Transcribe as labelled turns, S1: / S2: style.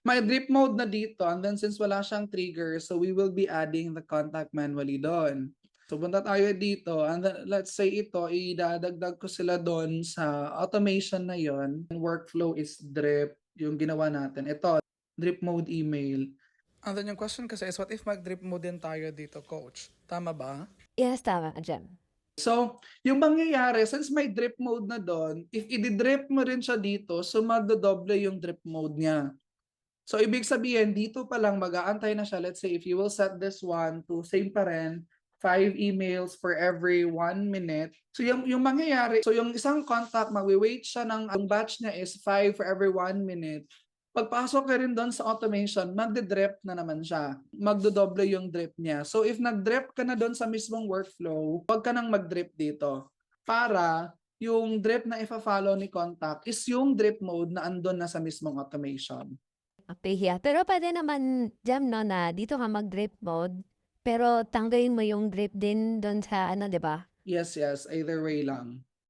S1: May drip mode na dito, and then since wala siyang trigger, so we will be adding the contact manually doon. So punta tayo dito, and then let's say ito, idadagdag ko sila doon sa automation na yon. Workflow is drip, yung ginawa natin. Ito, drip mode email. And then yung question kasi is, what if mag-drip mode din tayo dito, coach? Tama ba?
S2: Yes, tama, Jem.
S1: So, yung mangyayari, since may drip mode na doon, if i-drip mo rin siya dito, so magdodoble yung drip mode niya. So, ibig sabihin, dito pa lang mag-aantay na siya. Let's say, if you will set this one to same pa rin, 5 emails for every 1 minute. So, yung mangyayari, so yung isang contact, magwi-wait siya ang batch niya is 5 for every 1 minute. Pagpasok ka rin doon sa automation, magde-drip na naman siya. Magdodoble yung drip niya. So, if nag-drip ka na doon sa mismong workflow, huwag ka nang mag-drip dito. Para yung drip na ifa-follow ni contact is yung drip mode na andon na sa mismong automation.
S2: Okay, yeah. Pero pwede naman, Jem, no, na dito ka mag-drip mode, pero tanggalin mo yung drip din doon sa ano, di ba?
S1: Yes, yes. Either way lang.